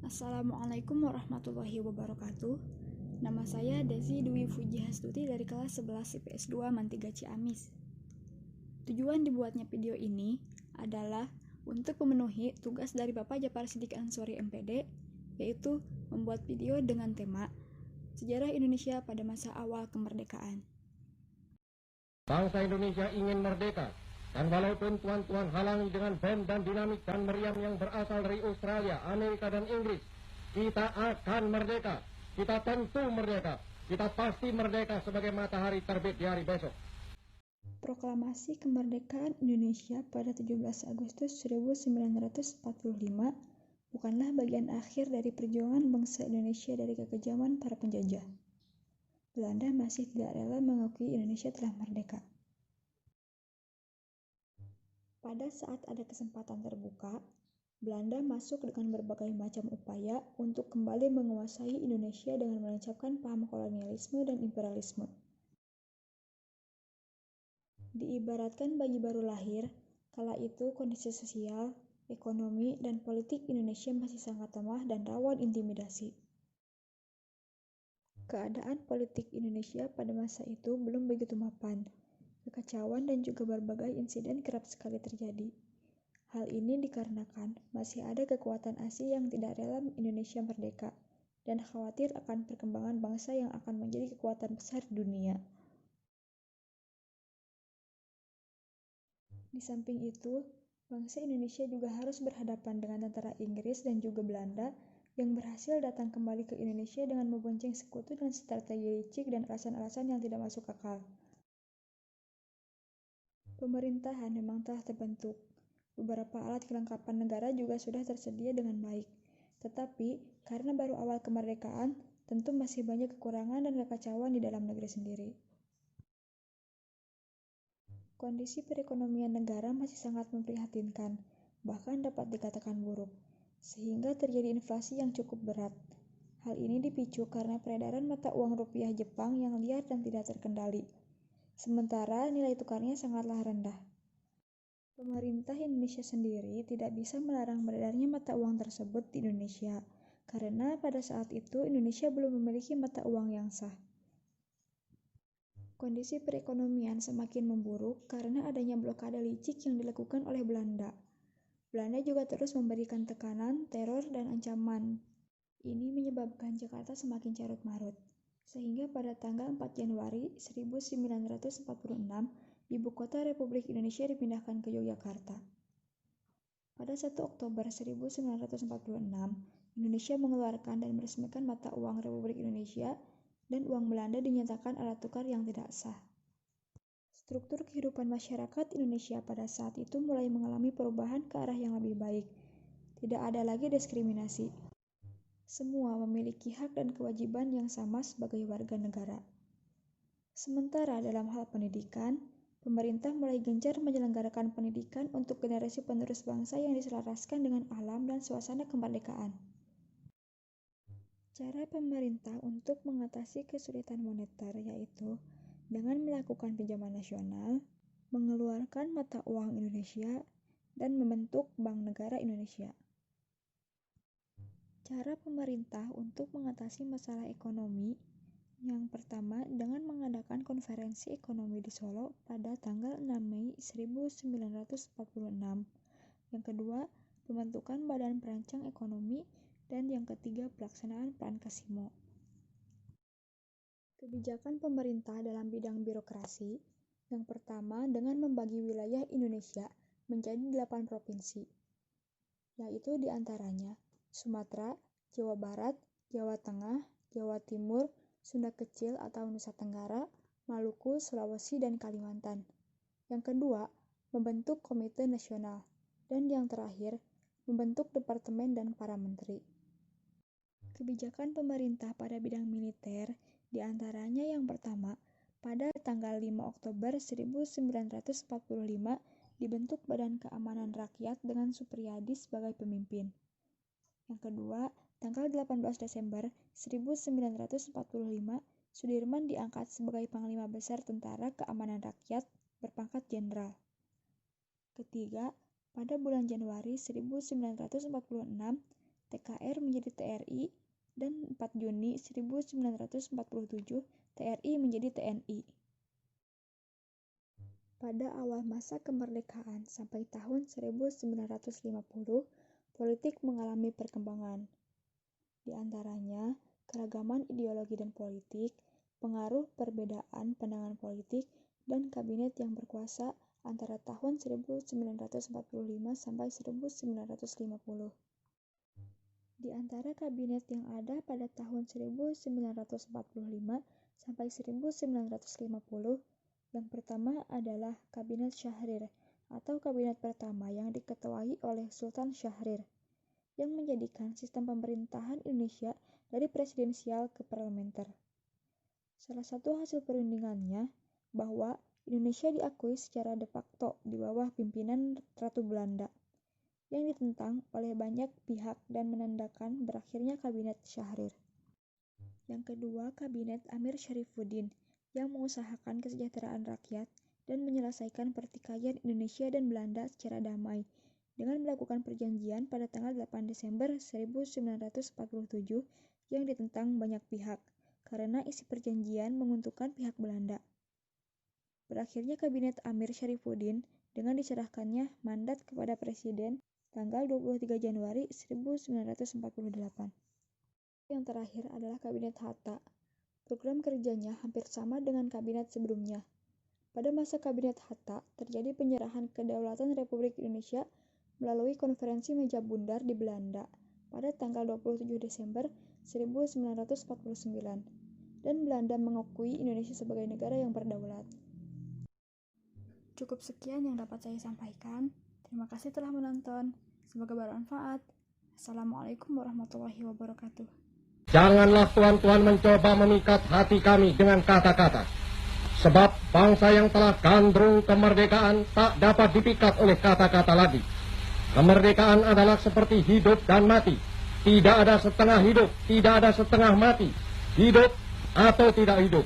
Assalamualaikum warahmatullahi wabarakatuh. Nama saya Desi Dwi Fujihastuti dari kelas 11 IPS 2 Mantiga Ciamis. Tujuan dibuatnya video ini adalah untuk memenuhi tugas dari Bapak Japar Siddiq Ansori MPD, yaitu membuat video dengan tema Sejarah Indonesia pada masa awal kemerdekaan. Bangsa Indonesia ingin merdeka, dan walaupun tuan-tuan halangi dengan bom dan dinamit dan meriam yang berasal dari Australia, Amerika, dan Inggris, kita akan merdeka. Kita tentu merdeka. Kita pasti merdeka sebagai matahari terbit di hari besok. Proklamasi Kemerdekaan Indonesia pada 17 Agustus 1945 bukanlah bagian akhir dari perjuangan bangsa Indonesia dari kekejaman para penjajah. Belanda masih tidak rela mengakui Indonesia telah merdeka. Pada saat ada kesempatan terbuka, Belanda masuk dengan berbagai macam upaya untuk kembali menguasai Indonesia dengan menancapkan paham kolonialisme dan imperialisme. Diibaratkan bayi baru lahir, kala itu kondisi sosial, ekonomi, dan politik Indonesia masih sangat lemah dan rawan intimidasi. Keadaan politik Indonesia pada masa itu belum begitu mapan. Kekacauan dan juga berbagai insiden kerap sekali terjadi. Hal ini dikarenakan masih ada kekuatan asing yang tidak rela Indonesia merdeka dan khawatir akan perkembangan bangsa yang akan menjadi kekuatan besar di dunia. Di samping itu, bangsa Indonesia juga harus berhadapan dengan tentara Inggris dan juga Belanda yang berhasil datang kembali ke Indonesia dengan membonceng sekutu dan strategi licik dan alasan-alasan yang tidak masuk akal. Pemerintahan memang telah terbentuk. Beberapa alat kelengkapan negara juga sudah tersedia dengan baik. Tetapi, karena baru awal kemerdekaan, tentu masih banyak kekurangan dan kekacauan di dalam negeri sendiri. Kondisi perekonomian negara masih sangat memprihatinkan, bahkan dapat dikatakan buruk, sehingga terjadi inflasi yang cukup berat. Hal ini dipicu karena peredaran mata uang rupiah Jepang yang liar dan tidak terkendali. Sementara nilai tukarnya sangatlah rendah. Pemerintah Indonesia sendiri tidak bisa melarang beredarnya mata uang tersebut di Indonesia, karena pada saat itu Indonesia belum memiliki mata uang yang sah. Kondisi perekonomian semakin memburuk karena adanya blokade licik yang dilakukan oleh Belanda. Belanda juga terus memberikan tekanan, teror, dan ancaman. Ini menyebabkan Jakarta semakin carut-marut. Sehingga pada tanggal 4 Januari 1946, ibu kota Republik Indonesia dipindahkan ke Yogyakarta. Pada 1 Oktober 1946, Indonesia mengeluarkan dan meresmikan mata uang Republik Indonesia dan uang Belanda dinyatakan alat tukar yang tidak sah. Struktur kehidupan masyarakat Indonesia pada saat itu mulai mengalami perubahan ke arah yang lebih baik. Tidak ada lagi diskriminasi. Semua memiliki hak dan kewajiban yang sama sebagai warga negara. Sementara dalam hal pendidikan, pemerintah mulai gencar menyelenggarakan pendidikan untuk generasi penerus bangsa yang diselaraskan dengan alam dan suasana kemerdekaan. Cara pemerintah untuk mengatasi kesulitan moneter yaitu dengan melakukan pinjaman nasional, mengeluarkan mata uang Indonesia, dan membentuk Bank Negara Indonesia. Cara pemerintah untuk mengatasi masalah ekonomi yang pertama dengan mengadakan konferensi ekonomi di Solo pada tanggal 6 Mei 1946. Yang kedua, pembentukan Badan Perancang Ekonomi, dan yang ketiga pelaksanaan Prankasimo. Kebijakan pemerintah dalam bidang birokrasi yang pertama dengan membagi wilayah Indonesia menjadi 8 provinsi, yaitu diantaranya Sumatera, Jawa Barat, Jawa Tengah, Jawa Timur, Sunda Kecil atau Nusa Tenggara, Maluku, Sulawesi, dan Kalimantan. Yang kedua, membentuk Komite Nasional. Dan yang terakhir, membentuk Departemen dan para menteri. Kebijakan pemerintah pada bidang militer, diantaranya yang pertama, pada tanggal 5 Oktober 1945 dibentuk Badan Keamanan Rakyat dengan Suprijadi sebagai pemimpin. Yang kedua, tanggal 18 Desember 1945, Sudirman diangkat sebagai Panglima Besar Tentara Keamanan Rakyat berpangkat jenderal. Ketiga, pada bulan Januari 1946, TKR menjadi TRI, dan 4 Juni 1947 TRI menjadi TNI. Pada awal masa kemerdekaan sampai tahun 1950, politik mengalami perkembangan. Di antaranya, keragaman ideologi dan politik, pengaruh perbedaan pandangan politik, dan kabinet yang berkuasa antara tahun 1945 sampai 1950. Di antara kabinet yang ada pada tahun 1945 sampai 1950, yang pertama adalah Kabinet Syahrir atau kabinet pertama yang diketuai oleh Sultan Syahrir, yang menjadikan sistem pemerintahan Indonesia dari presidensial ke parlementer. Salah satu hasil perundingannya bahwa Indonesia diakui secara de facto di bawah pimpinan Ratu Belanda, yang ditentang oleh banyak pihak dan menandakan berakhirnya Kabinet Syahrir. Yang kedua, Kabinet Amir Syarifuddin, yang mengusahakan kesejahteraan rakyat dan menyelesaikan pertikaian Indonesia dan Belanda secara damai dengan melakukan perjanjian pada tanggal 8 Desember 1947 yang ditentang banyak pihak karena isi perjanjian menguntungkan pihak Belanda. Berakhirnya Kabinet Amir Syarifuddin dengan diserahkannya mandat kepada Presiden tanggal 23 Januari 1948. Yang terakhir adalah Kabinet Hatta. Program kerjanya hampir sama dengan kabinet sebelumnya. Pada masa Kabinet Hatta, terjadi penyerahan kedaulatan Republik Indonesia melalui konferensi meja bundar di Belanda pada tanggal 27 Desember 1949, dan Belanda mengakui Indonesia sebagai negara yang berdaulat. Cukup sekian yang dapat saya sampaikan. Terima kasih telah menonton. Semoga bermanfaat. Assalamualaikum warahmatullahi wabarakatuh. Janganlah tuan-tuan mencoba memikat hati kami dengan kata-kata. Sebab bangsa yang telah gandrung kemerdekaan tak dapat dipikat oleh kata-kata lagi. Kemerdekaan adalah seperti hidup dan mati. Tidak ada setengah hidup, tidak ada setengah mati. Hidup atau tidak hidup.